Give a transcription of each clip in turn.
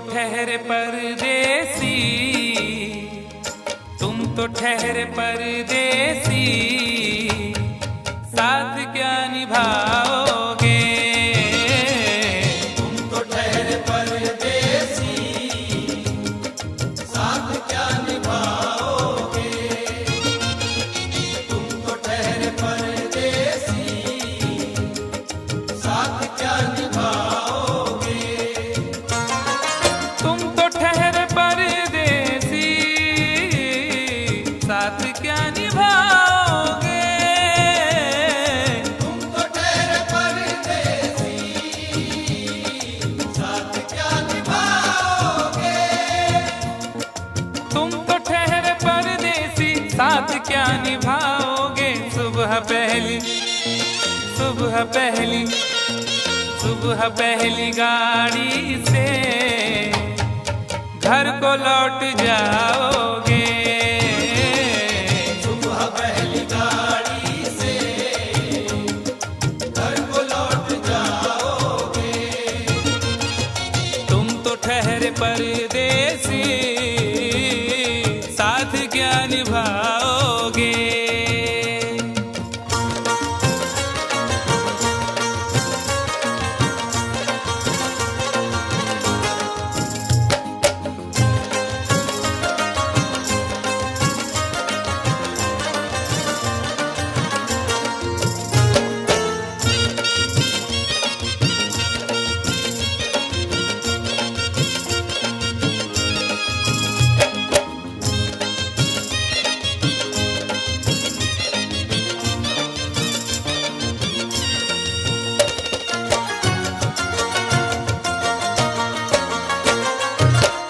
ठहरे परदेसी, तुम तो ठहरे परदेसी, साथ क्या निभाओगे? तुम तो ठहरे परदेसी, साथ क्या निभाओगे? तुम तो ठहरे परदेसी, साथ क्या निभाओगे? तुम तो ठहरे परदेसी, साथ क्या निभाओगे? तुम तो ठहरे परदेसी, साथ क्या निभाओगे? तुम तो ठहरे परदेसी, साथ क्या निभाओगे? सुबह पहली, सुबह पहली, सुबह पहली गाड़ी से घर को लौट जाओगे। सुबह पहली गाड़ी से घर को लौट जाओगे। तुम तो ठहरे परदेसी, साथ क्या निभाओगे?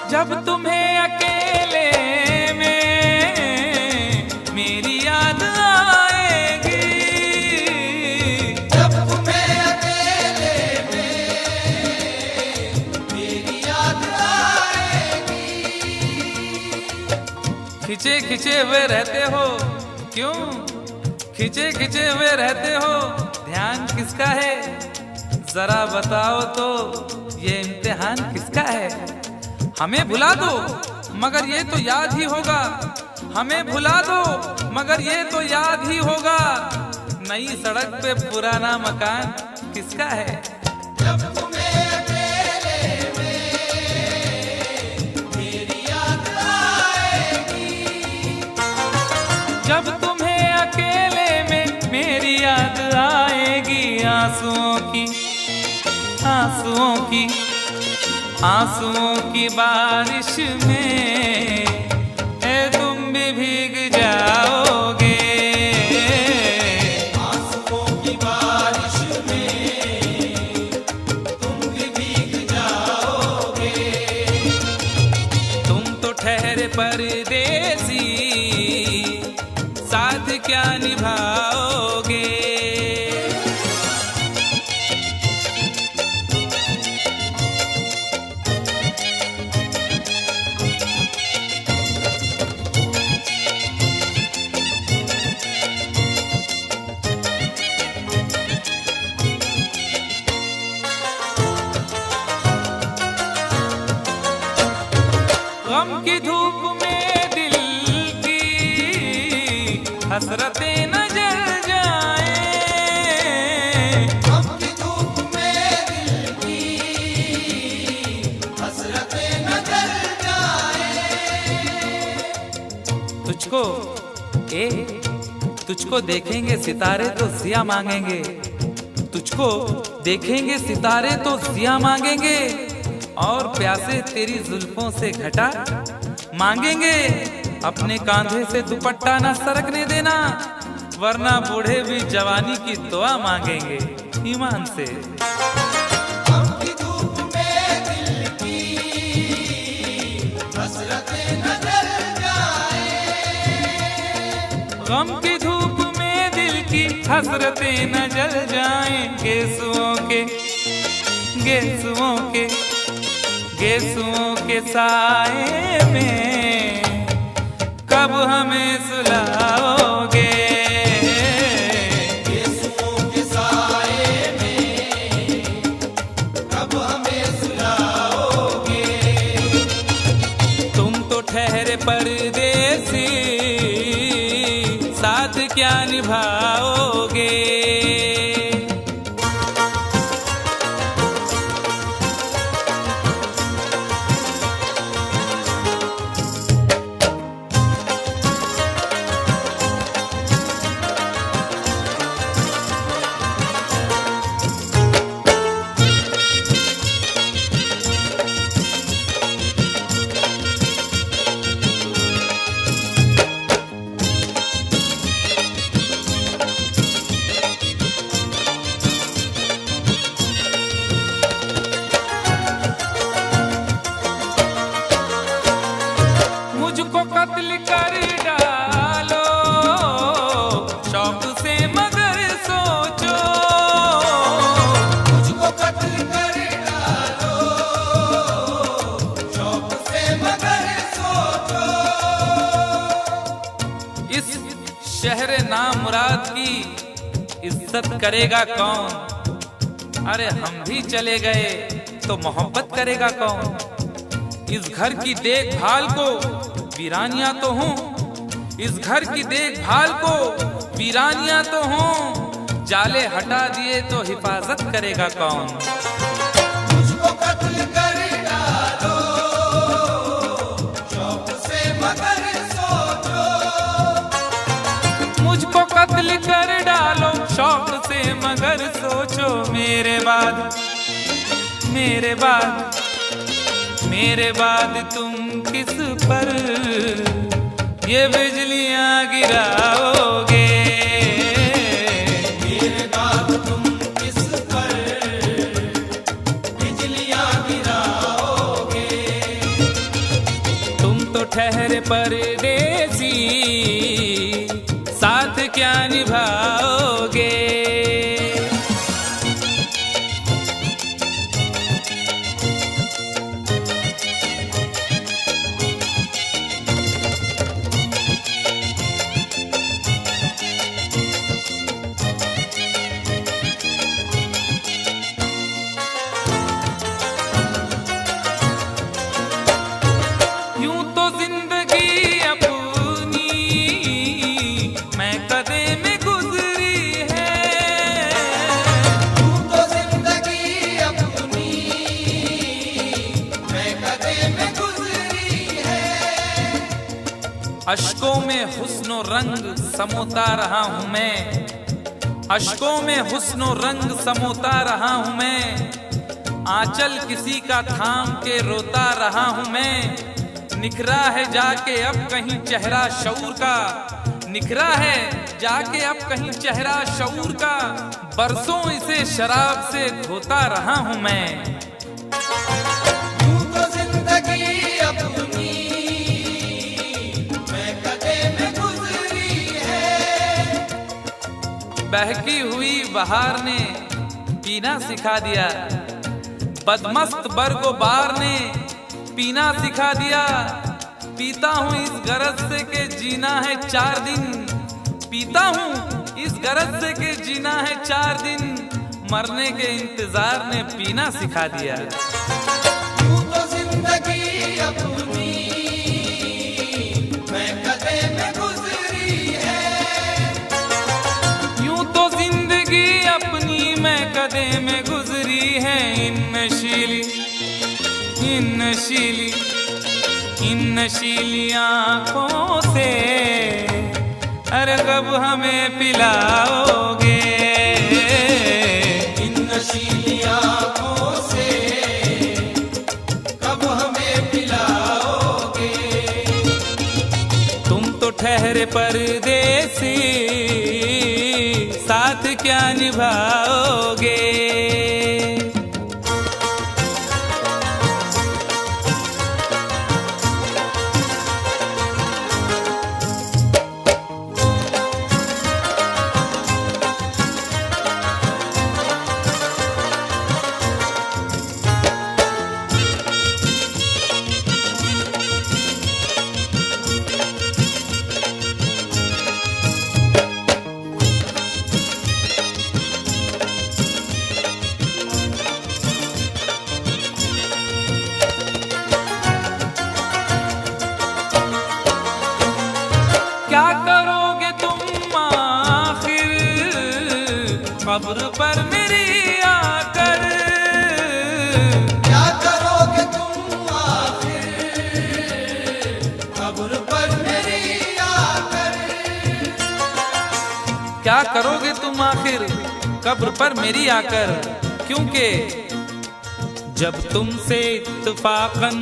जब तुम्हें अकेले में मेरी याद आएगी, जब तुम्हें अकेले में मेरी याद आएगी। खिंचे खिंचे हुए रहते हो क्यों? खिंचे खिंचे हुए रहते हो, ध्यान किसका है? जरा बताओ तो, ये इम्तिहान किसका है? हमें भुला दो मगर ये तो याद ही होगा, हमें भुला दो मगर ये तो याद ही होगा। नई सड़क पे पुराना मकान किसका है? जब तुम्हें अकेले में मेरी याद आएगी। जब तुम्हें अकेले में मेरी याद आएगी, आंसुओं की, आंसुओं की, आंसुओं की बारिश में तुम भी भीग जाओगे। आंसुओं की बारिश में तुम भी भीग जाओगे। तुम तो ठहरे परदेसी, साथ क्या निभाओगे? गम की धूप में दिल की हसरतें न जल जाए। गम की धूप में दिल की हसरतें न जल जाए। तुझको तुझको देखेंगे सितारे तो जिया मांगेंगे, तुझको देखेंगे सितारे तो जिया मांगेंगे, और प्यासे तेरी जुल्फों से घटा मांगेंगे। अपने कांधे से दुपट्टा ना सरकने देना, वरना बूढ़े भी जवानी की दुआ मांगेंगे ईमान से। गम की धूप में दिल की हसरतें न जल जाए। गम की धूप में दिल की हसरतें न जल जाएं। गेसुओं के, गेसुओं के, गेसुओं के साए में कब हमें सुलाओगे? गेसुओं के साए में कब हमें सुलाओगे? परदेसी, साथ क्या निभाओगे। मुझको कत्ल कर डालो शौक से मगर सोचो, मुझको कत्ल कर डालो शौक से मगर सोचो। इस शहर नामुराद की इज्जत करेगा कौन। अरे हम भी चले गए तो मोहब्बत करेगा कौन। इस घर की देखभाल को वीरानियां तो हूँ, इस घर की देखभाल को वीरानियां तो हूँ, जाले हटा दिए तो हिफाजत करेगा कौन। मुझको कत्ल कर डालो शौक से मगर सोचो। मुझको कत्ल कर डालो शौक से मगर सोचो। मेरे बाद मेरे बाद मेरे बाद तुम किस पर ये बिजलियां गिराओगे। मेरे बाद तुम किस पर बिजलियां गिराओगे। तुम तो ठहरे परदेसी, साथ क्या निभाओगे। यूं तो जिंदगी अपनी मैं कदे में गुजरी है। यूं तो जिंदगी अपनी मैं कदे में गुजरी है। अश्कों में हुस्नो रंग समोता रहा हूं मैं, अश्कों में हुस्नो रंग समोता रहा हूं मैं। आंचल किसी का थाम के रोता रहा हूं मैं। निखरा है जाके अब कहीं चेहरा शऊर का, निखरा है जाके अब कहीं चेहरा शऊर का। बरसों इसे शराब से धोता रहा हूं मैं। यूं तो जिंदगी अपनी मैं कदे में गुजरी है। बहकी हुई बहार ने पीना सिखा दिया, बदमस्त बरगोबार ने पीना सिखा दिया। पीता हूँ इस गरज से के जीना है 4 दिन, पीता हूँ इस गरज से के जीना है 4 दिन। मरने के इंतजार ने पीना सिखा दिया। यूं तो जिंदगी अपनी मैं कदे में गुजरी है। यूं तो जिंदगी अपनी मैं कदे में गुजरी है। इन नशीली आँखों से अरे कब हमें पिलाओगे। इन नशीली आँखों से कब हमें पिलाओगे। तुम तो ठहरे परदेसी, साथ क्या निभाओगे। कब्र पर मेरी आकर। क्या करोगे तुम आखिर कब्र पर मेरी आकर। क्या करोगे तुम आखिर कब्र पर मेरी आकर, क्योंकि जब तुमसे इत्तफाकन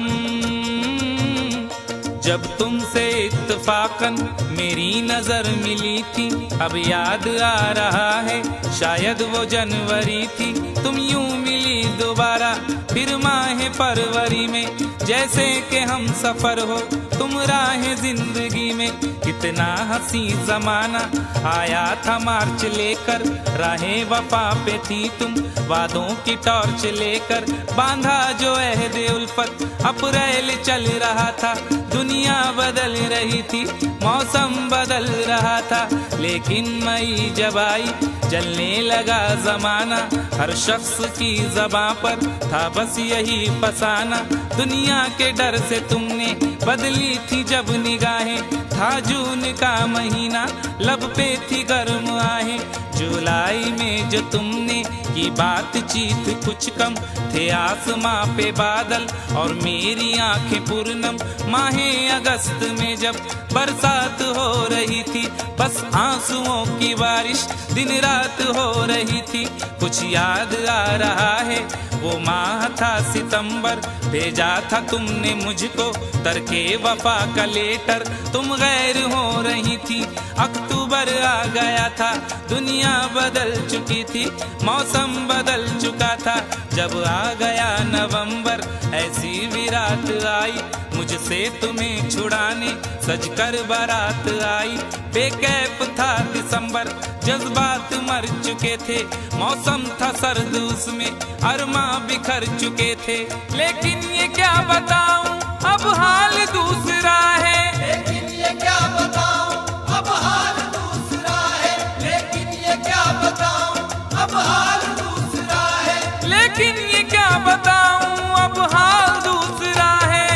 मेरी नजर मिली थी, अब याद आ रहा है शायद वो जनवरी थी। तुम यूं मिली दोबारा फिर माह फरवरी में, जैसे कि हम सफर हो तुम राह जिंदगी में। कितना हंसी जमाना आया था मार्च लेकर, राहे वफा पे थी तुम वादों की टॉर्च लेकर। बांधा जो अहद उल्फत अप्रैल चल रहा था, दुनिया बदल रही थी मौसम बदल रहा था। लेकिन मई जब आई चलने लगा जमाना, हर शख्स की ज़बां पर था बस यही फसाना। दुनिया के डर से तुमने बदली थी जब निगाहें, था जून का महीना लब पे थी गर्म आहें। जुलाई में जो तुमने की बातचीत कुछ कम थे आसमां पे बादल और मेरी आंखें पूर्णम। माहे अगस्त में जब बरसात हो रही थी, बस आंसुओं की बारिश दिन रात हो रही थी। कुछ याद आ रहा है वो माह था सितंबर, भेजा था तुमने मुझको तरके वफा का लेटर। तुम गैर हो रही थी, अक्टूबर आ गया था, दुनिया बदल चुकी थी, मौसम बदल चुका था। जब आ गया नवंबर ऐसी भी रात आई, मुझसे तुम्हें छुड़ाने सजकर बारात आई। बेकैफ था दिसंबर, जज्बात मर चुके थे, मौसम था सर्द उसमें अरमा बिखर चुके थे। लेकिन ये क्या बताऊं अब हाल दूसरा है, लेकिन ये क्या बताऊं अब हाल दूसरा है। लेकिन ये क्या बताऊं अब हाल दूसरा है। लेकिन ये क्या बताऊं अब हाल दूसरा है।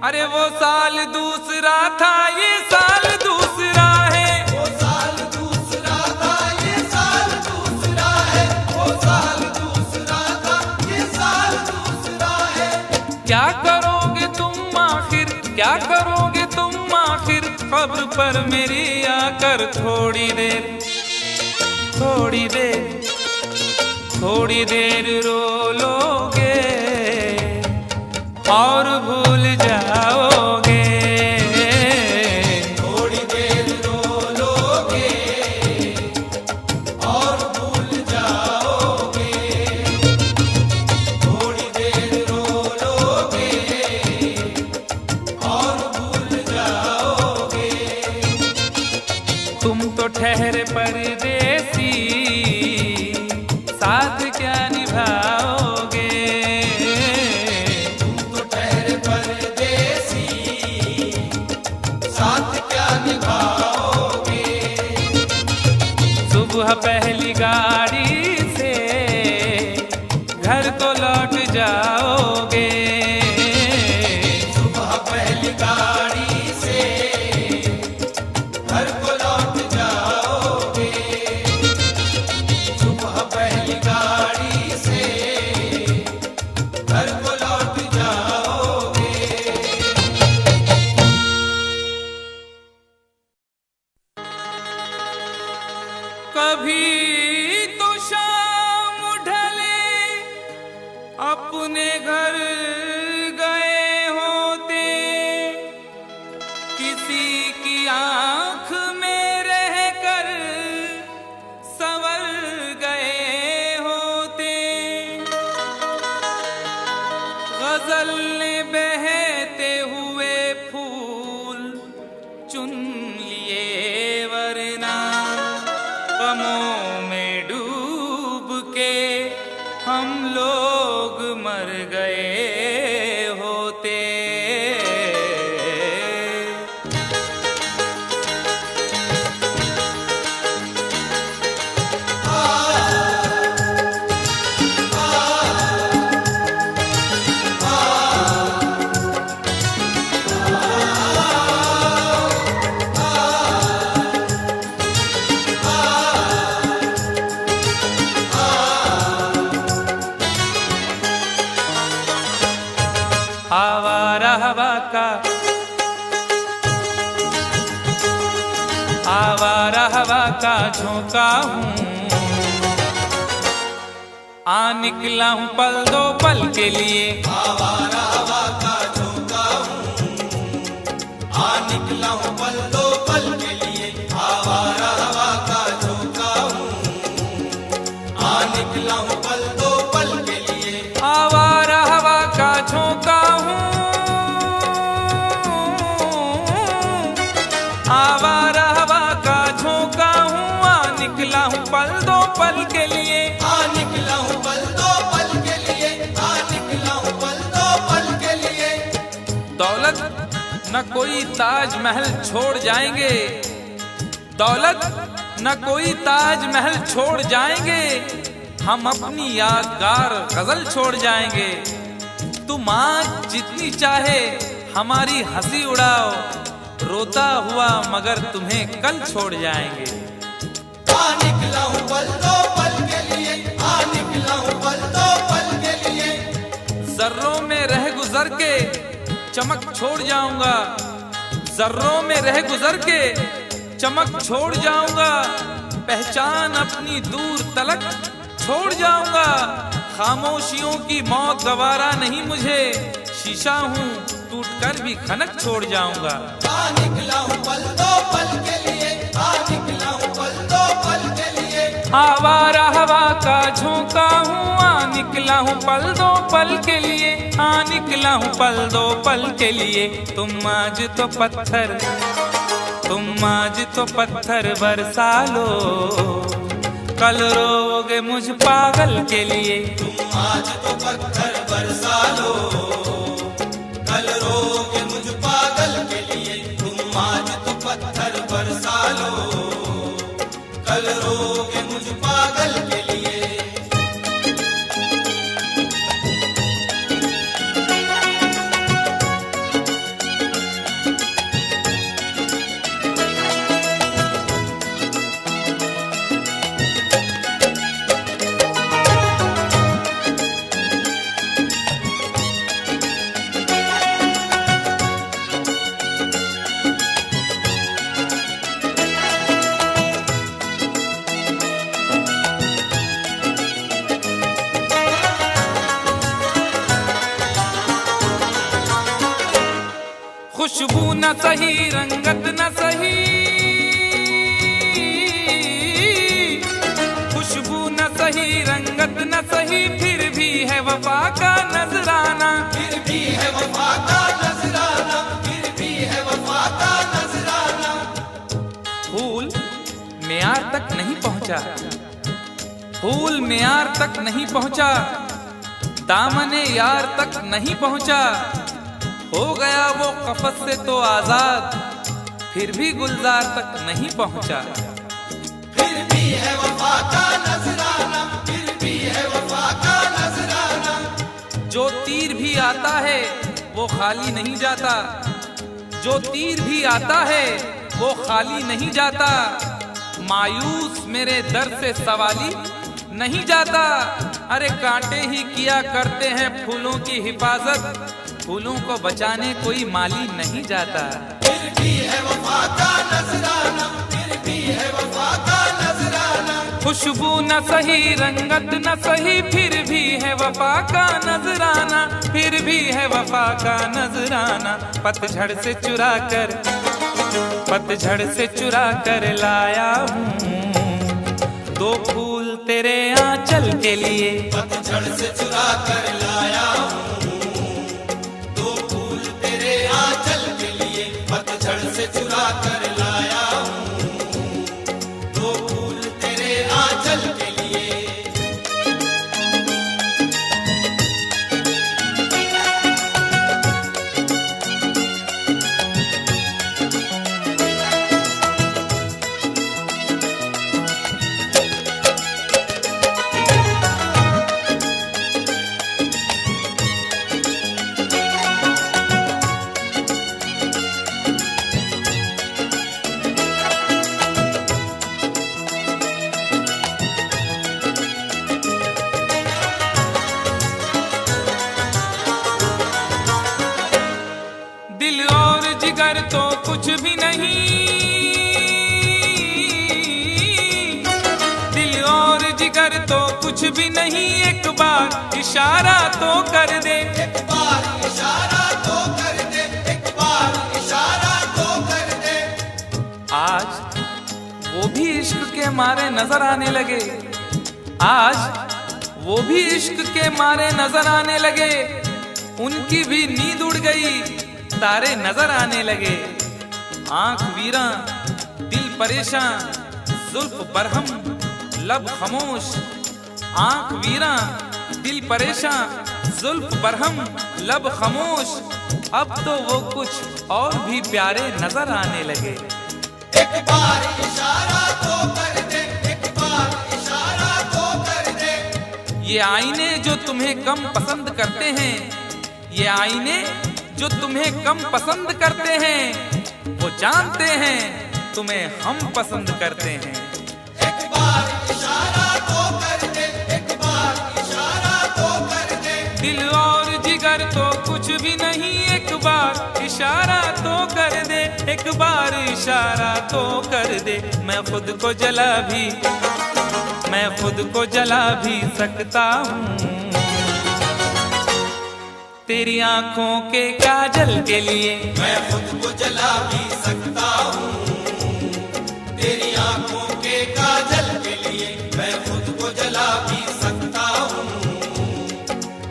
अरे वो साल दूसरा था ये साल दूसरा है। वो साल दूसरा था ये साल दूसरा है। वो साल दूसरा था ये साल दूसरा है। क्या करोगे तुम आखिर, क्या करोगे तुम आखिर कब्र पर मेरी आकर। थोड़ी देर थोड़ी देर थोड़ी देर रो लोगे और भूल जाओगे। थोड़ी देर रो लोगे और भूल जाओगे। थोड़ी देर रो लोगे और भूल जाओगे। तुम तो ठहरे परदेसी, साथ क्या निभाओगे। तुम तो ठहरे परदेसी, साथ क्या निभाओगे। सुबह पहली गाड़ी से घर को लौट जाओगे। सुबह पहली गाड़ी से घर को लौट जाओगे। सुबह पहली गाड़ी से घर को लौट जाओगे। कभी तो शाम ढले अपने घर गए होते, किसी की आंख में रहकर संवर गए होते। गजल ने बहते हुए फूल चुन लिए, वरना गमों में डूब के हम लोग मर गए होते। आवारा हवा का, आवारा हवा का झोंका हूँ। आ निकला हूँ पल दो पल के लिए, आवारा हवा का झोंका हूँ। आ निकला हूँ पल दो पल के लिए, आवारा हवा का झोंका हूँ। आ निकला हूँ पल दो पल के लिए, आवारा हवा का झोंका हूँ। आवारा हवा का झोंका हूँ। आ निकला हूँ पल दो पल के लिए, आ निकला हूँ पल दो पल के लिए, आ निकला हूँ पल दो पल के लिए। दौलत न कोई ताजमहल छोड़ जाएंगे, दौलत न कोई ताजमहल छोड़ जाएंगे, हम अपनी यादगार गजल छोड़ जाएंगे। तुम आज जितनी चाहे हमारी हंसी उड़ाओ, रोता हुआ मगर तुम्हें कल छोड़ जाएंगे। आ निकला हूँ पल दो पल के लिए, आ निकला हूँ पल दो पल के लिए। जर्रों में रह गुजर के चमक छोड़ जाऊंगा, जर्रों में रह गुजर के चमक छोड़ जाऊंगा, पहचान अपनी दूर तलक छोड़ जाऊंगा। खामोशियों की मौत गवारा नहीं मुझे, शीशा हूँ टूट कर भी खनक छोड़ जाऊंगा। आ निकला हूँ पल दो पल के लिए, आ निकला हूँ पल दो पल के लिए। आवारा हवा का झोंका हूँ। आ निकला हूँ पल दो पल के लिए, आ निकला हूँ पल दो पल के लिए। तुम आज तो पत्थर, तुम आज तो पत्थर बरसा लो, कल रोगे मुझ पागल के लिए। तुम आज तो पत्थर बरसा लो, कल रोगे मुझ पागल के लिए। तुम आज तो पत्थर बरसा लो, कल रोगे मुझ पागल के लिए। खुशबू न सही, रंगत न सही, खुशबू न सही, रंगत न सही, फिर भी है वफा का नजराना। फिर भी है वफा का नजराना, फिर भी है वफा का नजराना। फूल मेयार तक नहीं पहुंचा, फूल मेयार तक नहीं पहुंचा, दामने यार तक नहीं पहुंचा, हो गया वो कफस से तो आजाद, फिर भी गुलजार तक नहीं पहुंचा। फिर भी है वफा का नजराना, फिर भी है वफा का नजराना। जो तीर भी आता है वो खाली नहीं जाता, जो तीर भी आता है वो खाली नहीं जाता, मायूस मेरे दर से सवाली नहीं जाता। अरे कांटे ही किया करते हैं फूलों की हिफाजत, फूलों को बचाने कोई माली नहीं जाता। फिर भी है वफा का नजराना, फिर भी है वफा का नजराना। खुशबू न सही, रंगत न सही, फिर भी है वफा का नजराना, फिर भी है वफा का नजराना। पतझड़ से चुरा कर, पतझड़ से चुरा कर लाया हूँ दो फूल तेरे आंचल के लिए। पतझड़ से चुरा कर लाया हूँ दो फूल तेरे आंचल के लिए। पतझड़ से चुरा कर लाया हूँ दो फूल तेरे आंचल के लिए। जिगर तो कुछ भी नहीं, दिल और जिगर तो कुछ भी नहीं, एक बार इशारा तो कर दे, एक बार इशारा तो कर दे, एक बार इशारा तो कर दे। आज वो भी इश्क के मारे नजर आने लगे, आज वो भी इश्क के मारे नजर आने लगे, उनकी भी नींद उड़ गई, तारे नजर आने लगे। आंख वीरा दिल परेशान, जुल्फ बरहम लब खामोश, आंख वीरा दिल परेशान, जुल्फ बरहम लब खामोश, अब तो वो कुछ और भी प्यारे नजर आने लगे। एक बार इशारा तो कर दे, एक बार इशारा तो कर दे। ये आईने जो तुम्हें कम पसंद करते हैं, ये आईने जो तुम्हें कम पसंद करते हैं, वो जानते हैं तुम्हें हम पसंद करते हैं। एक बार इशारा तो कर दे, एक बार इशारा तो कर दे। दिल और जिगर तो कुछ भी नहीं, एक बार इशारा तो कर दे, एक बार इशारा तो कर दे। मैं खुद को जला भी, मैं खुद को जला भी सकता हूँ तेरी आंखों के काजल के लिए, मैं खुद को जला भी सकता हूँ तेरी आंखों के काजल के लिए, मैं खुद को जला भी सकता हूँ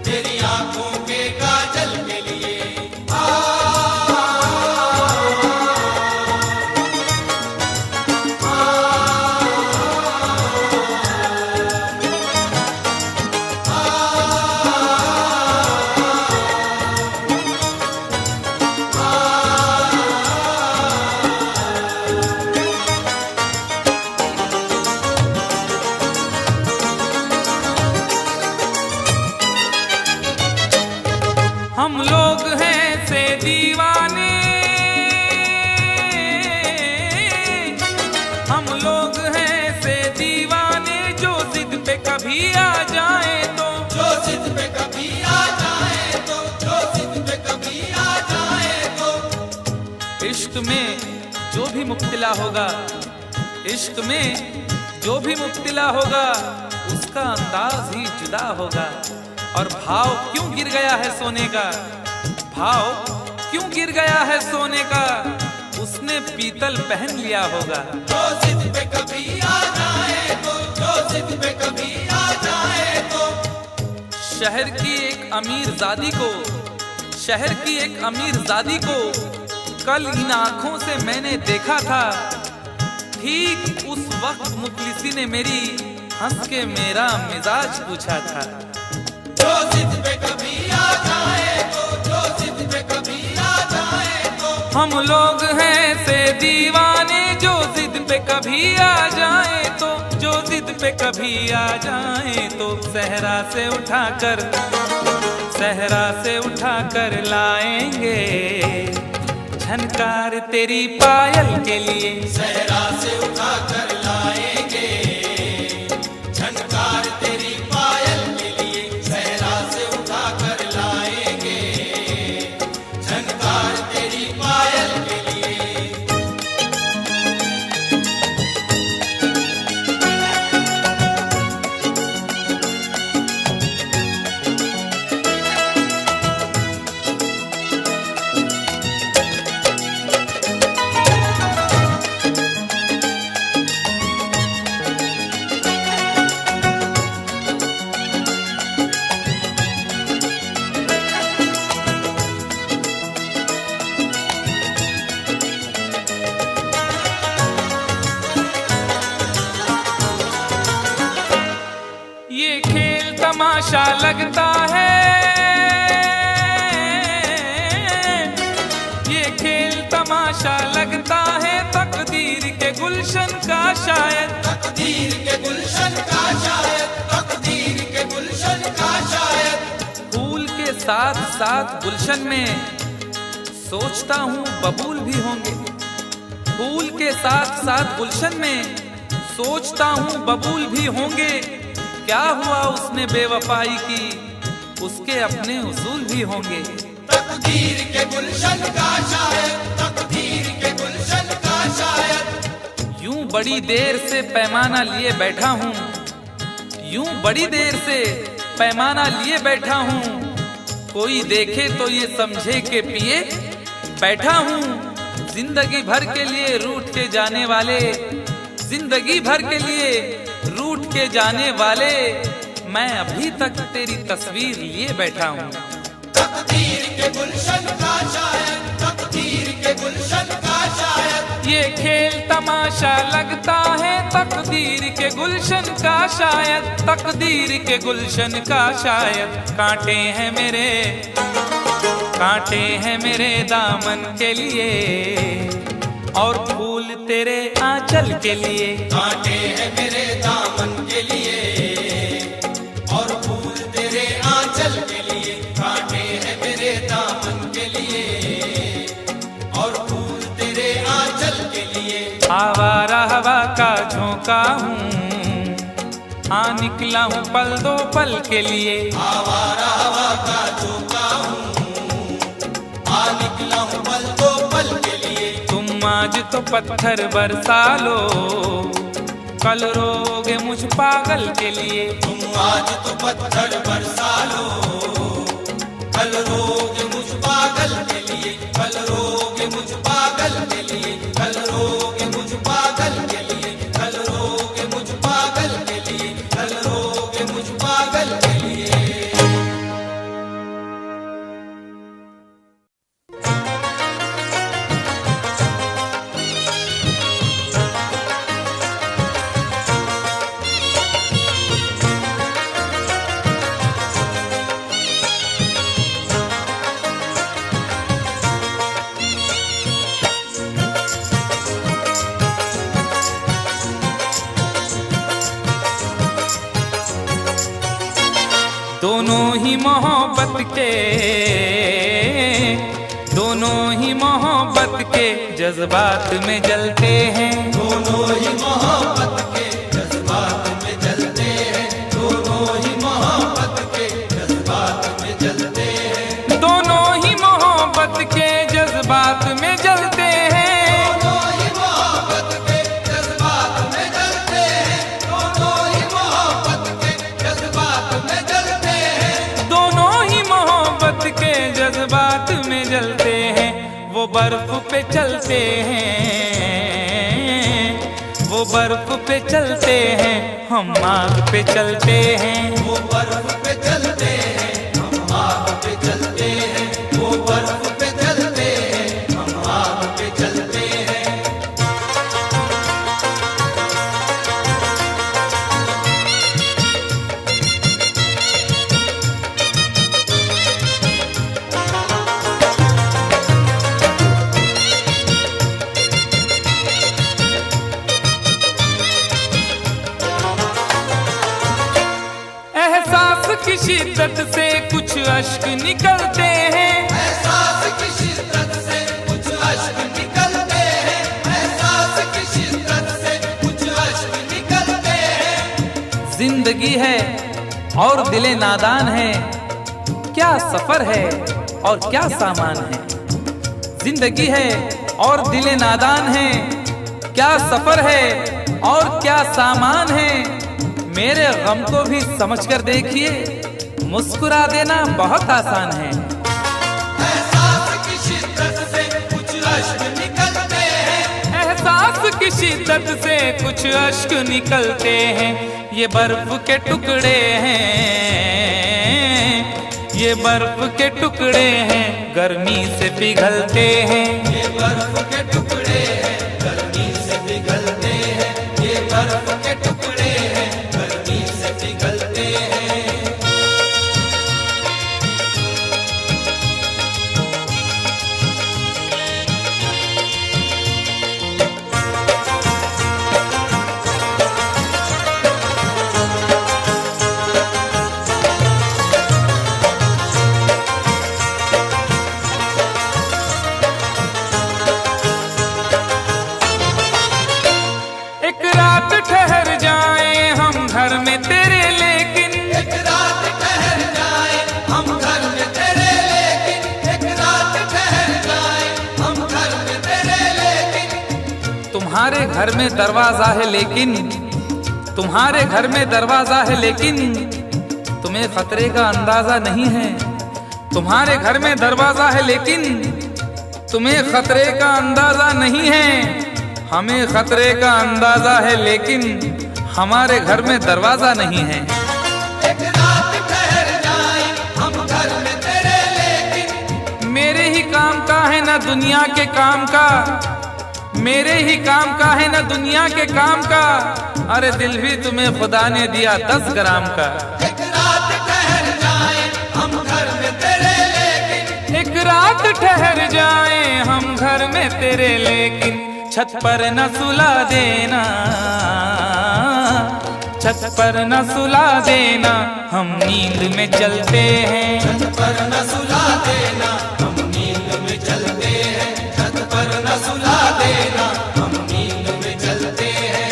तेरी आंखों के काजल के लिए। हम लोग हैं से दीवाने, हम लोग हैं से दीवाने, जो जिद पे कभी आ जाए तो, जो जिद पे कभी आ जाए तो, जो जिद पे कभी आ जाए तो। इश्क में जो भी मुब्तिला होगा, इश्क में जो भी मुब्तिला होगा, उसका अंदाज ही जुदा होगा। और भाव क्यों गिर गया है सोने का, भाव क्यों गिर गया है सोने का, उसने पीतल पहन लिया होगा। जो जिद पे कभी आ जाए तो, जो जिद पे कभी आ जाए तो। शहर की एक अमीर जादी को, शहर की एक अमीर जादी को कल इन आंखों से मैंने देखा था, ठीक उस वक्त मुखलिसी ने मेरी हंस के मेरा मिजाज पूछा था। जो जिद पे कभी आ जाए तो, जो जिद पे कभी आ जाए तो। हम लोग हैं से दीवाने, जो जिद पे कभी आ जाए तो, जो जिद पे कभी आ जाए तो। सहरा से उठाकर, सहरा से उठाकर लाएंगे झनकार तेरी पायल के लिए, सहरा से उठा कर लाएंगे झनकार तेरी पायल के लिए, सहरा से उठा कर लाएंगे झनकार तेरी पायल के लिए। तमाशा लगता है, ये खेल तमाशा लगता है, तकदीर के गुलशन का शायद, तकदीर के गुलशन का शायद, तकदीर के गुलशन का शायद। फूल के साथ साथ गुलशन में सोचता हूँ बबूल भी होंगे, फूल के साथ साथ गुलशन में सोचता हूँ बबूल भी होंगे। क्या हुआ उसने बेवफाई की, उसके अपने उसूल भी होंगे। तकदीर के गुलशन का शायद बड़ी देर से पैमाना लिए बैठा हूँ, यूं बड़ी देर से पैमाना लिए बैठा हूँ, कोई देखे तो ये समझे के पिए बैठा हूँ। जिंदगी भर के लिए रूठ के जाने वाले, जिंदगी भर के लिए रूठ के जाने वाले, मैं अभी तक तेरी तस्वीर लिए बैठा हूँ। तकदीर के गुलशन का शायद, तकदीर के गुलशन का शायद, ये खेल तमाशा लगता है तकदीर के गुलशन का शायद, तकदीर के गुलशन का शायद। कांटे हैं मेरे, कांटे हैं मेरे दामन के लिए, और फूल तेरे आंचल के लिए। कांटे हैं मेरे दामन के लिए, और फूल तेरे आंचल के लिए। कांटे हैं मेरे दामन के लिए, और फूल तेरे आंचल के लिए। आवारा हवा का झोंका हूँ, आ निकला हूँ पल दो पल के लिए। आवारा हवा का झोंका हूँ, आ निकला हूँ पल दो पल के लिए। तुम आज तो पत्थर बरसा लो, कल रोगे मुझ पागल के लिए। तुम आज तो पत्थर बरसा लो, कल रोगे मुझ पागल के लिए। कल रोगे मुझ पागल के लिए, कल रोगे मुझ पागल के लिए, कल रोगे मुझ पागल के लिए, कल रोगे मुझ पागल के लिए। दोनों ही मोहब्बत के, दोनों ही मोहब्बत के जज्बात में जलते हैं। दोनों ही मोहब्बत के जज्बात में जलते हैं, दोनों ही मोहब्बत के जज्बात में जलते हैं। दोनों ही मोहब्बत के जज्बात में जलते हैं। दोनों ही मोहब्बत के जज्बात में जलते हैं, दोनों ही मोहब्बत के जज्बात में जलते हैं। दोनों ही मोहब्बत के जज्बात में जलते हैं। वो बर्फ पे चलते हैं, वो बर्फ पे चलते हैं, हम आग पे चलते हैं। वो बर्फ पे चलते हैं, हम आग पे चलते हैं। वो बर्फ पे चलते हैं, हम आग पे चलते हैं। एहसास की शिद्दत से कुछ अश्क निकलते हैं। एहसास की शिद्दत से कुछ अश्क निकलते हैं, एहसास की शिद्दत से कुछ अश्क निकलते हैं। जिंदगी है और दिले नादान है, क्या सफर है और क्या सामान है। जिंदगी है और दिले नादान है, क्या सफर है और क्या सामान है। मेरे गम को भी समझकर देखिए, मुस्कुरा देना बहुत आसान है। एहसास की शिद्दत से कुछ अश्क निकलते हैं, एहसास की शिद्दत से कुछ अश्क निकलते हैं। ये बर्फ के टुकड़े हैं, ये बर्फ के टुकड़े हैं, गर्मी से पिघलते हैं। ये बर्फ के टुकड़े हैं, गर्मी से पिघलते हैं। ये बर्फ के टुकड़े हैं, गर्मी से पिघलते हैं। तुम्हारे घर में दरवाजा है लेकिन तुम्हारे घर में दरवाजा है लेकिन तुम्हें खतरे का अंदाजा नहीं है। तुम्हारे घर में दरवाजा है लेकिन तुम्हें खतरे का अंदाजा नहीं है। हमें खतरे का अंदाजा है लेकिन हमारे घर में दरवाजा नहीं है। एक रात ठहर जाए हम घर में तेरे लेकिन मेरे ही काम का है ना दुनिया के काम का, मेरे ही काम का है ना दुनिया के काम का। अरे दिल भी तुम्हें खुदा ने दिया 10 ग्राम का। एक रात ठहर जाए हम घर में तेरे लेकिन एक रात ठहर जाए हम घर में तेरे लेकिन छत पर न सुला देना, छत पर न सुला देना, हम नींद में चलते हैं। छत पर न सुला देना हम नींद में चलते हैं। छत पर न सुला देना हम नींद में चलते हैं।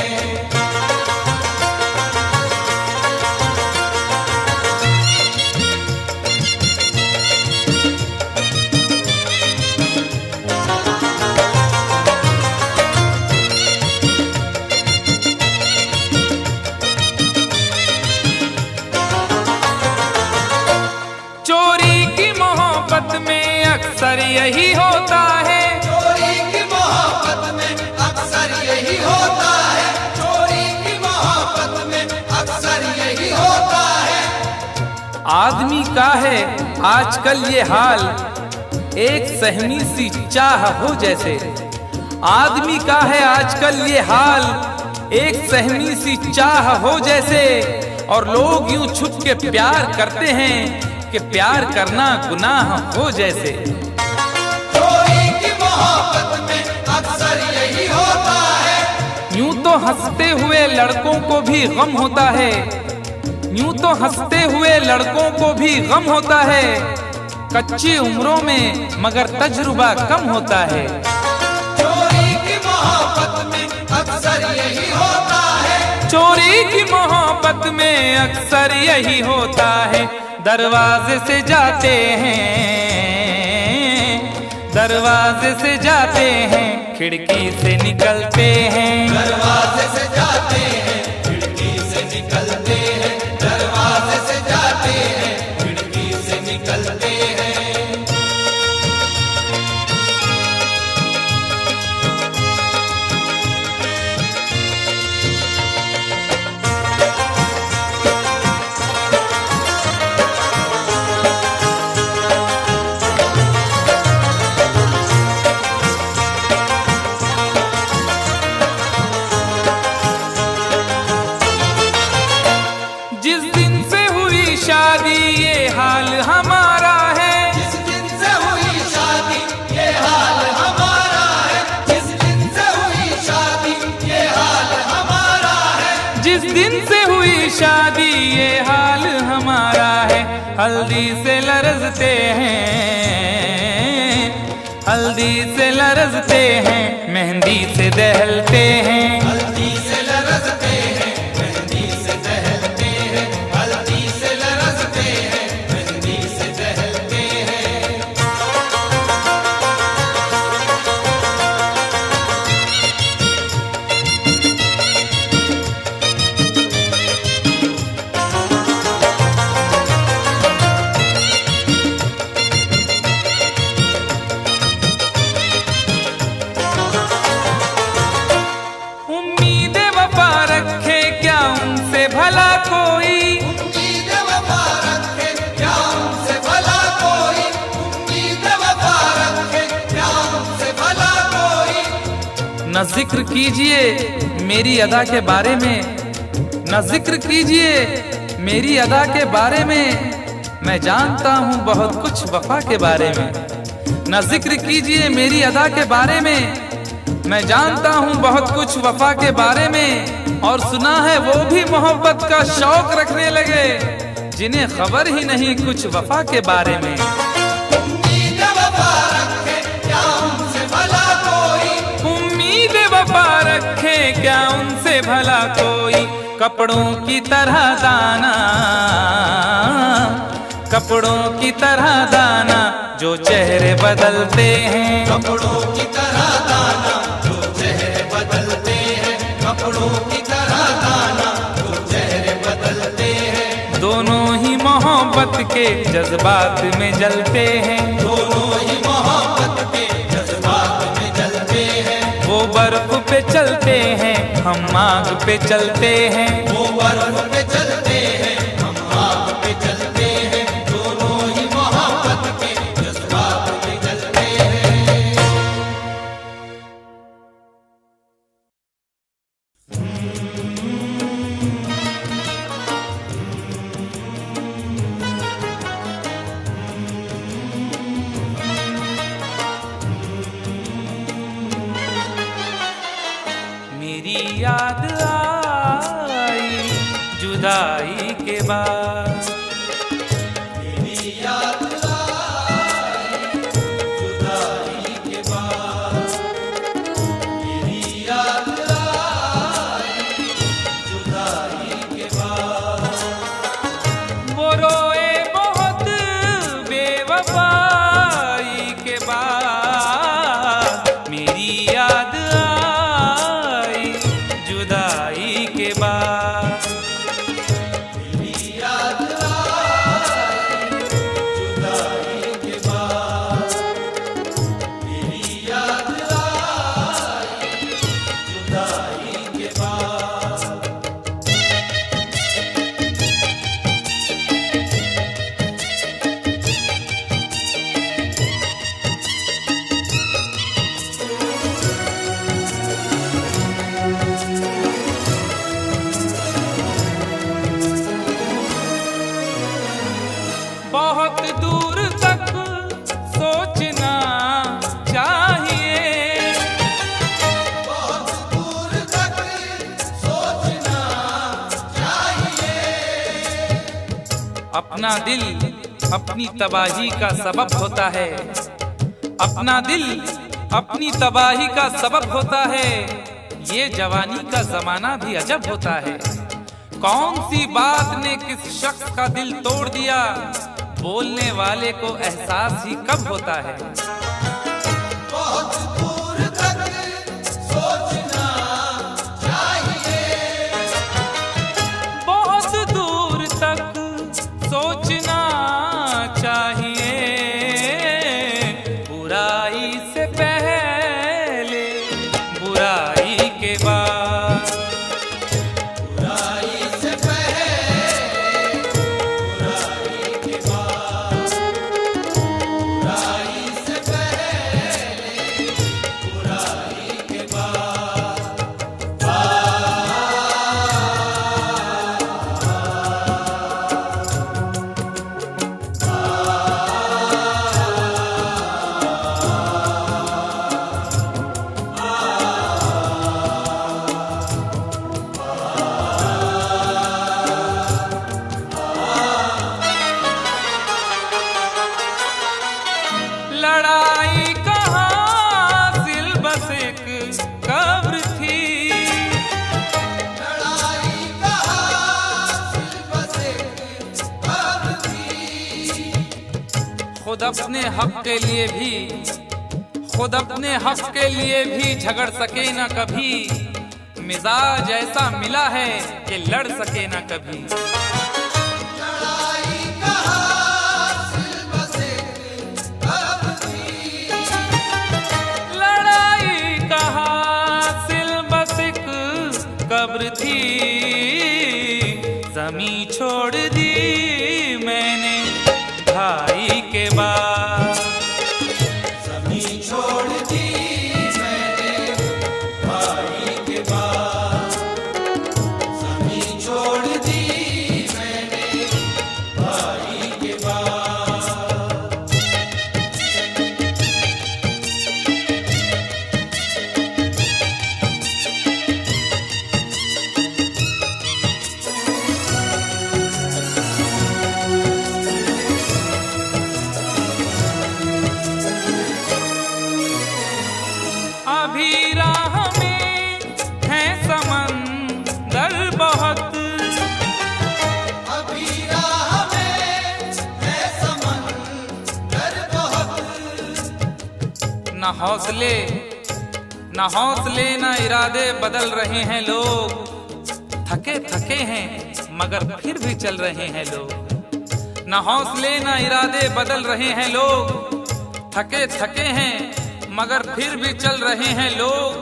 चोरी की मोहब्बत में अक्सर यही होता है। चोरी की मोहब्बत में अक्सर यही होता है। चोरी की मोहब्बत में अक्सर यही होता है। आदमी का है आजकल ये हाल, एक सहमी सी चाह हो जैसे। आदमी का है आजकल ये हाल, एक सहमी सी चाह हो जैसे। और लोग यूं छुप के प्यार करते हैं कि प्यार करना गुनाह हो जैसे। चोरी की मोहब्बत में अक्सर यही होता है। यूं तो हंसते हुए लड़कों को भी गम होता है, यूं तो हंसते हुए लड़कों को भी गम होता है। कच्ची उम्रों में मगर तजुर्बा कम होता है। चोरी की मोहब्बत में अक्सर यही होता है। चोरी की मोहब्बत में अक्सर यही होता है। दरवाजे से जाते हैं, दरवाजे से जाते हैं, खिड़की से निकलते हैं। दरवाजे से जाते हैं खिड़की से निकलते हैं। दरवाजे से जाते हैं खिड़की से निकलते हैं। जिस दिन से हुई शादी ये हाल हमारा है। जिस दिन से हुई शादी ये हाल हमारा है। जिस दिन से हुई शादी ये हाल हमारा है। जिस दिन से हुई शादी ये हाल हमारा है। हल्दी से लरजते हैं, हल्दी से लरजते हैं, मेहंदी से दहलते हैं। हल्दी से लरजते हैं मेहंदी से दहलते हैं। हल्दी से लरजते हैं मेहंदी से दहलते हैं। उम्मीद वफा रखे क्या उनसे भला कोई। उम्मीद वफा रखे क्या उनसे भला कोई। उम्मीद वफा रखे क्या उनसे भला कोई। न जिक्र कीजिए मेरी अदा के बारे में, न जिक्र कीजिए मेरी अदा के बारे में। मैं जानता हूँ बहुत कुछ वफा के बारे में। न जिक्र कीजिए मेरी अदा के बारे में। मैं जानता हूँ बहुत कुछ वफा के बारे में। और सुना है वो भी मोहब्बत का शौक रखने लगे जिन्हें खबर ही नहीं कुछ वफा के बारे में। उम्मीद वफा रखे क्या उनसे भला कोई। उम्मीद वफा रखे क्या उनसे भला कोई। कपड़ों की तरह दाना, कपड़ों की तरह दाना, जो चेहरे बदलते हैं। कपड़ों की तरह दाना जो चेहरे बदलते के जज्बात में जलते हैं, दोनों ही मोहब्बत के जज्बात में जलते हैं। वो बर्फ पे चलते हैं, हम आग पे चलते हैं। वो बर्फ पे चलते हैं, हम आग पे चलते हैं। दोनों ही मोहब्बत के जज्बात में जलते हैं। मेरी याद आई जुदाई के बाद, मेरी याद आई जुदाई के बाद। मेरी याद आई जुदाई के बाद। वो रोए बहुत बेवफाई के बाद। मेरी याद आई जुदाई के बाद। मेरी याद आई जुदाई के बाद। मेरी याद आई जुदाई के बाद। बहुत दूर तक सोचना चाहिए, बहुत दूर तक सोचना चाहिए। अपना दिल अपनी तबाही का सबब होता है। अपना दिल अपनी तबाही का सबब होता है। ये जवानी का जमाना भी अजब होता है। कौन सी बात ने किस शख्स का दिल तोड़ दिया, बोलने वाले को एहसास ही कब होता है। बहुत दूर तक सोचना चाहिए। बहुत दूर तक सोचना चाहिए। बुराई से पहले बुराई के बाद। बुराई से पहले बुराई के बाद। बुराई से पहले बुराई के बाद। लड़ाई कहाँ सिल बस एक कब्र थी। लड़ाई का हासिल बस एक कब्र थी। खुद अपने हक के लिए भी, खुद अपने हक के लिए भी झगड़ सके ना कभी। मिजाज ऐसा मिला है कि लड़ सके ना कभी। लड़ाई का हासिल बस एक कब्र थी। लड़ाई का हासिल बस एक कब्र थी। जमी छोड़ दी मैंने भाई के बाद। ज़मीं छोड़ दी मैंने भाई के बाद। ज़मीं छोड़ दी मैंने भाई के बाद। अभी राह में है समंदर बहुत। अभी राह में है समंदर बहुत। न हौसले न इरादे बदल रहे हैं लोग। थके थके हैं मगर फिर भी चल रहे हैं लोग। न हौसले न इरादे बदल रहे हैं लोग, थके थके हैं मगर फिर भी चल रहे हैं लोग।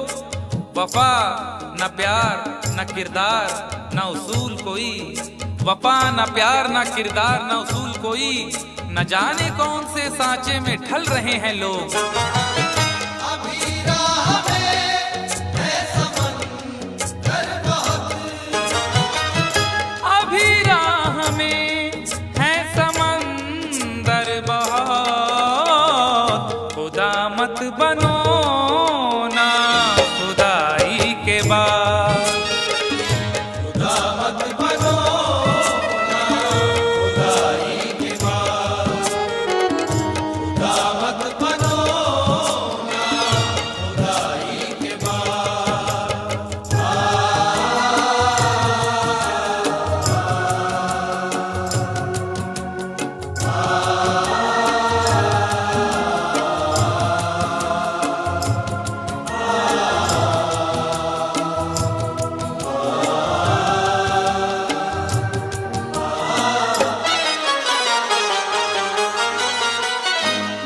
वफा न प्यार न किरदार न उसूल कोई, वफा न प्यार न किरदार न उसूल कोई, न जाने कौन से सांचे में ढल रहे हैं लोग। अभी राह में है समंदर बहुत, अभी राह में है समंदर बहुत, खुदा मत बनो ना खुदाई के बाद, खुदा मत बनो ना खुदाई के बाद, खुदा मत बनो ना खुदाई के बाद।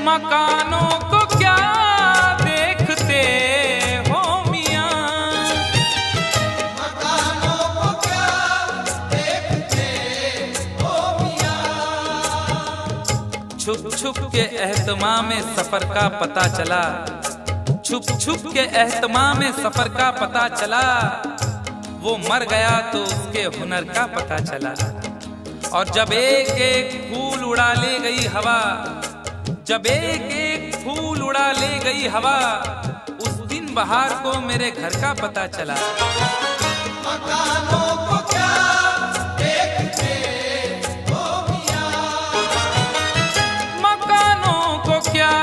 मकानों को क्या देखते हो मियां, मकानों को क्या देखते हो मियां, छुप छुप के एहतमाम में सफर का पता चला, छुप छुप के एहतमाम में सफर का पता चला। वो मर गया तो उसके हुनर का पता चला। और जब एक एक फूल उड़ा ले गई हवा, जब एक एक फूल उड़ा ले गई हवा, उस दिन बहार को मेरे घर का पता चला। मकानों को क्या देखते हो मियां, मकानों को क्या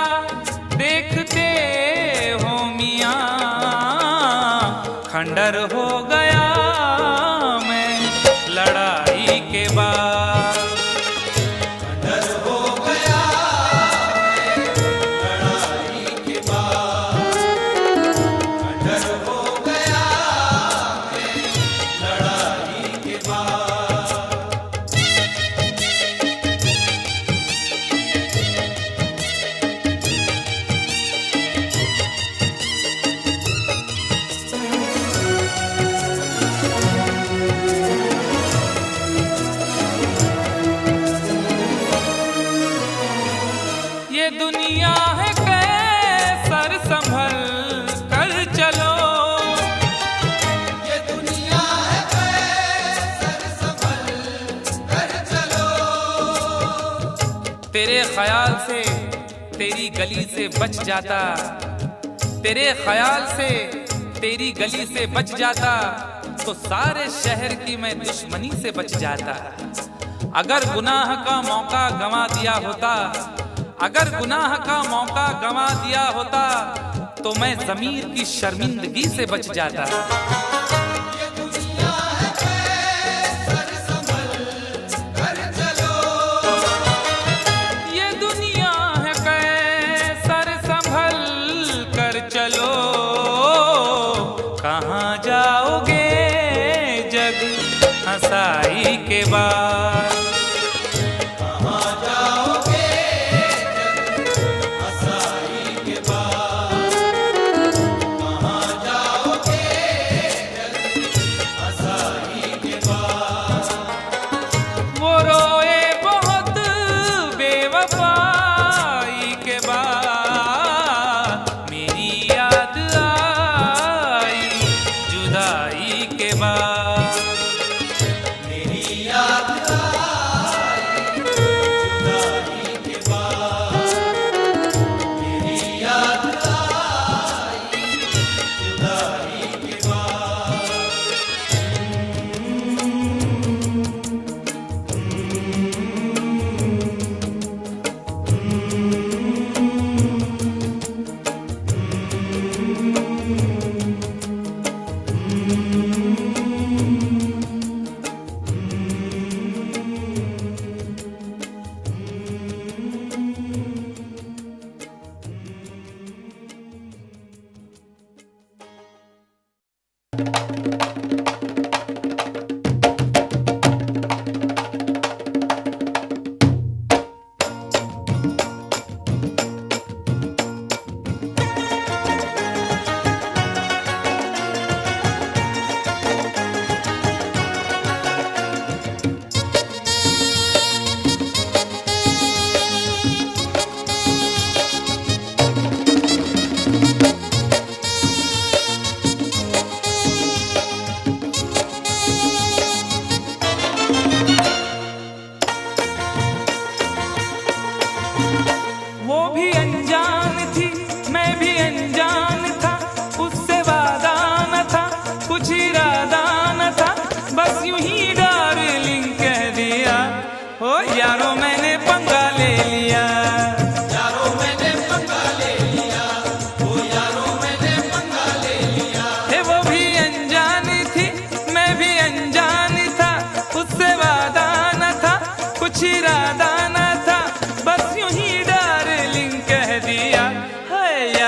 देखते हो मियां, खंडर हो गया मैं लड़ाई के बाद, डर हो गया लड़ाई के बाद, डर हो गया लड़ाई के बाद। ये दुनिया है कैसर संभल कर चलो, ये दुनिया है कैसर संभल कर चलो, तेरे ख्याल से तेरी गली से बच जाता, तेरे ख्याल से तेरी गली से बच जाता, तो सारे शहर की मैं दुश्मनी से बच जाता। अगर गुनाह का मौका गंवा दिया होता, अगर गुनाह का मौका गंवा दिया होता, तो मैं ज़मीर की शर्मिंदगी से बच जाता। ये दुनिया है कैसर संभल कर चलो, ये दुनिया है कैसर संभल कर चलो, कहाँ जाओगे जग हंसाई के बाद, कहाँ जाओगे जग हंसाई के बाद, कहाँ जाओगे जग हंसाई के बाद। वो रोए बहुत बेवफाई के बाद, मेरी याद आई जुदाई के बाद, मेरी याद आई जुदाई के बाद, मेरी याद आई जुदाई के बाद।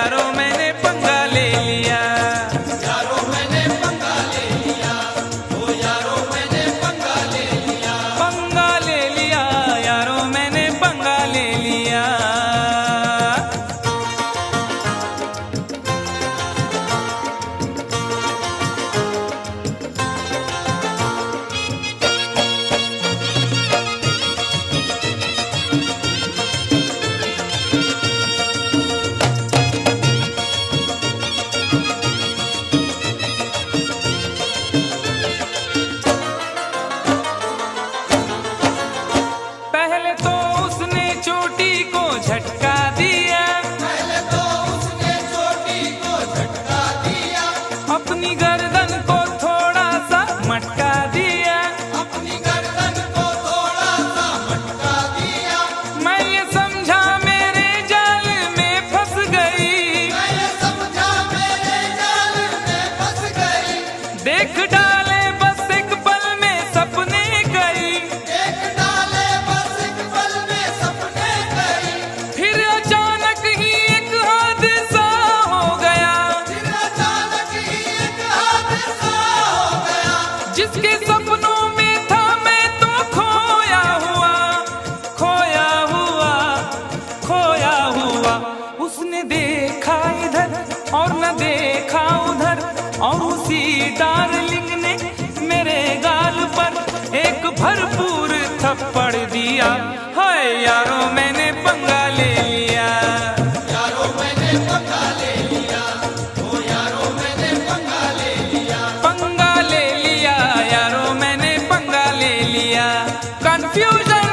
यारो मैंने पंगा ले लिया। यारो मैंने पंगा ले लिया, ओ यारो मैंने पंगा ले लिया। पंगा ले लिया यारो मैंने पंगा ले लिया। पहले तो उसने चोटी को झटका दिया, पहले तो उसने चोटी को झटका दिया, अपनी गर्दन को थोड़ा सा मटका दिया। अपनी गर्दन को थोड़ा सा मटका दिया। मैं ये समझा मेरे जाल में फंस गई, मैं ये समझा मेरे जाल में फंस गई। देख डाले बस एक पल में सपने गई। एक डाले बस एक पल में सपने गई। फिर अचानक ही एक हादसा हो गया, फिर अचानक ही एक हादसा हो गया। जिसके सपनों में था मैं तो खोया हुआ, खोया हुआ, खोया हुआ। उसने देखा इधर और न देखा उधर, और उसी डार्लिंग ने मेरे गाल पर एक भरपूर थप्पड़ दिया। हाय यारो मैंने पंगा ले लिया। यारो मैंने पंगा ले लिया, ओ यारो मैंने पंगा ले लिया। पंगा ले लिया यारो मैंने पंगा ले लिया। कंफ्यूजन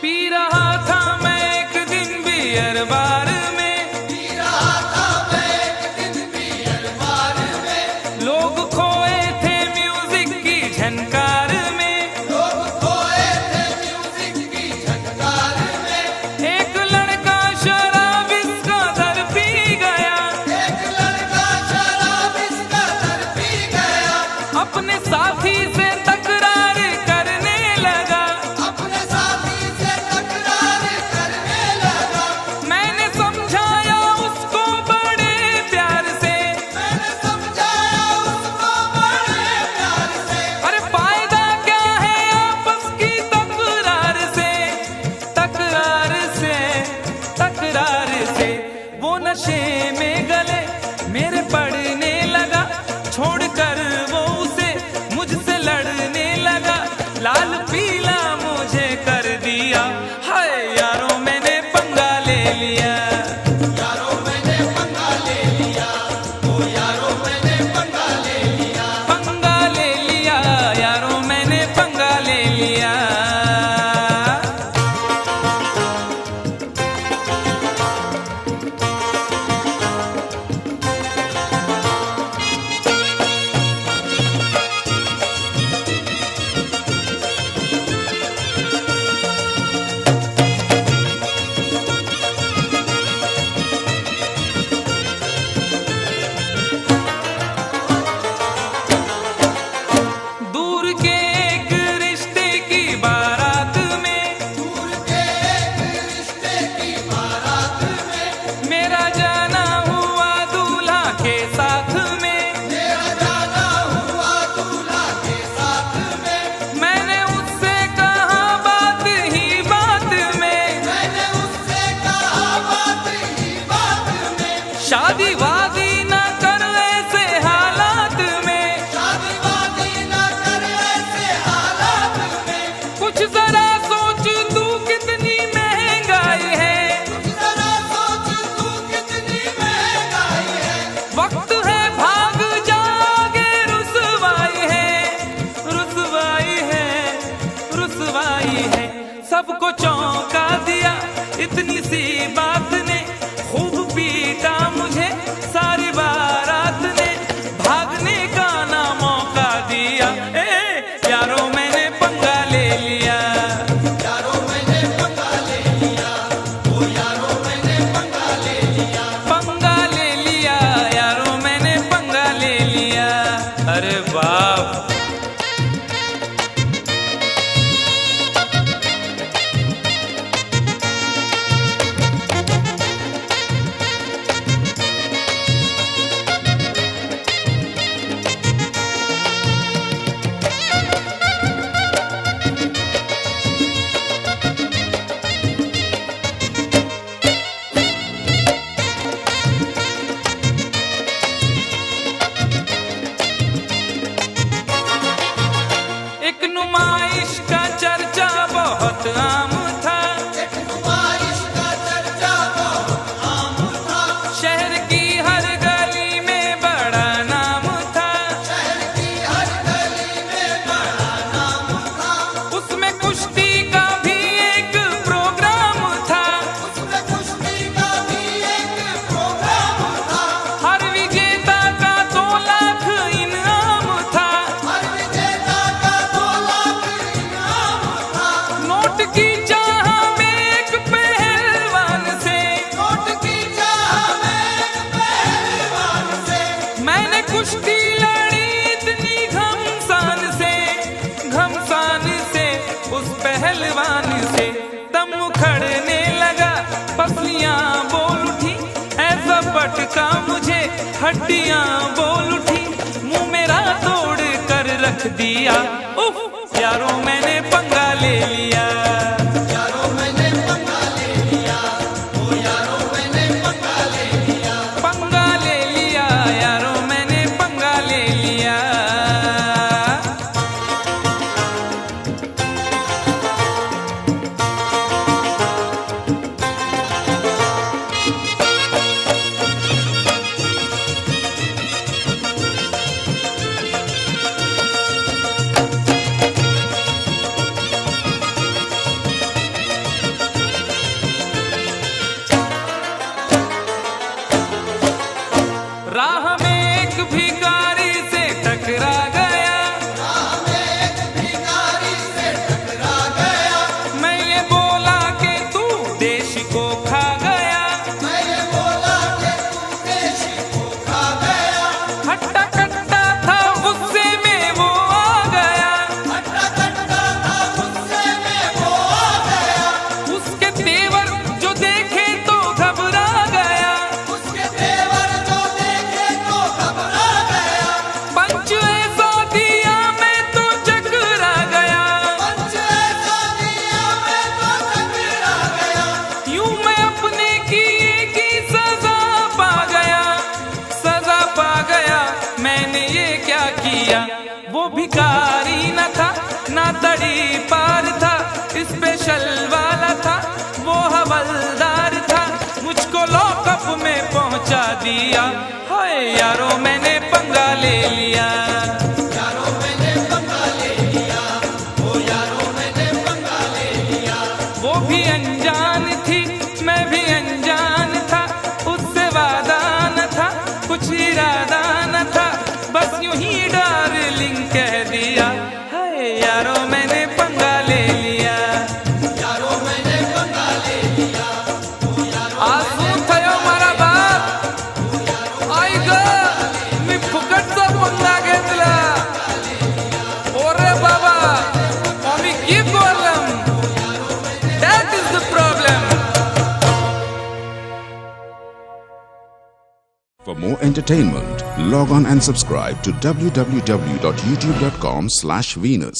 पी रहा था मैं एक दिन बियर बार में, पी रहा था मैं एक दिन बियर बार में। लोग खोए थे म्यूजिक की झनकार में। लोग खोए थे म्यूजिक की झनकार में। एक लड़का शराब इसका दर पी गया, एक लड़का शराब इसका दर पी गया। अपने साथी से तकरार करने लगा। अपने साथी से तकरार करने लगा। मैंने समझाया उसको बड़े प्यार से, मैंने समझाया उसको बड़े प्यार से। अरे फायदा क्या है आपस की तकरार से, तकरार से, तकरार से। वो नशे में गले मेरे पड़ने लगा, छोड़कर वो उसे मुझसे लड़ने लगा। लाल पीला मुझे कर दिया। हाय यारो मैंने पंगा ले लिया। यारो मैंने पंगा ले लिया, ओ यारो मैंने पंगा ले लिया। पंगा ले लिया यारो मैंने पंगा ले लिया। दूर के एक रिश्ते की बारात में, दूर के एक रिश्ते की बारात में। मेरा जाना हुआ दूल्हा के साथ में। मेरा जाना हुआ दूल्हा के साथ में। मैंने उससे कहा बात ही बात में, मैंने उससे कहा बात ही बात में। शादी वादी न कर ऐसे हालात में। शादी वादी न कर ऐसे हालात में। कुछ जरा सोच तू कितनी महंगाई है, जरा सोच तू कितनी महंगाई है। वक्त है भाग जागे, रुसवाई है, रुसवाई है, रुसवाई है। सबको चौंका दिया इतनी सी बात ने, खूब हड्डियां बोल उठी, मुंह मेरा तोड़ कर रख दिया। उफ, यारों मैंने पंगा ले लिया। यारों मैंने पंगा ले लिया, ओ यारों मैंने पंगा ले लिया। पंगा ले लिया, यारों मैंने पंगा ले लिया। राह में एक भिखारी से टकरा गया, राह में एक भिखारी से टकरा गया। मैं ये बोला कि तू देश को खा गया। मैं ये बोला कि तू देश को खा गया। हट्टा कट्टा था गुस्से में वो आ गया, हट्टा कट्टा था गुस्से में वो आ गया। उसके तेवर जो देखे तो घबरा गया। उसके तेवर जो देखे तो घबरा गया। पंच ऐसा दिया मैं तो चकरा गया, पंच ऐसा दिया मैं तो टकरा गया। यूं मैं अपने किए की सजा पा गया। सजा पा गया, मैंने ये क्या किया। वो भिखारी न था ना तड़ी पार था, स्पेशल वाला था वो हवलदार था। मुझको लॉकअप में पहुंचा दिया। हाय यारों मैंने पंगा ले लिया। यारों मैंने पंगा ले लिया, ओ यारों मैंने पंगा ले लिया। वो भी अनजान थी, मैं भी अनजान था। उससे वादा न था, कुछ इरादा न था, बस यूं ही डार्लिंग कह दिया। हाय यारों मैंने पंगा ले लिया। यारों मैंने पंगा ले लिया, ओ यारों आसू थयो मारा बाप, आई ग मी फुकटचा पंगा घेतला. ओरे बाबा, आम्ही की बोलम, that is the problem. For more entertainment, log on and subscribe to www.youtube.com/Venus.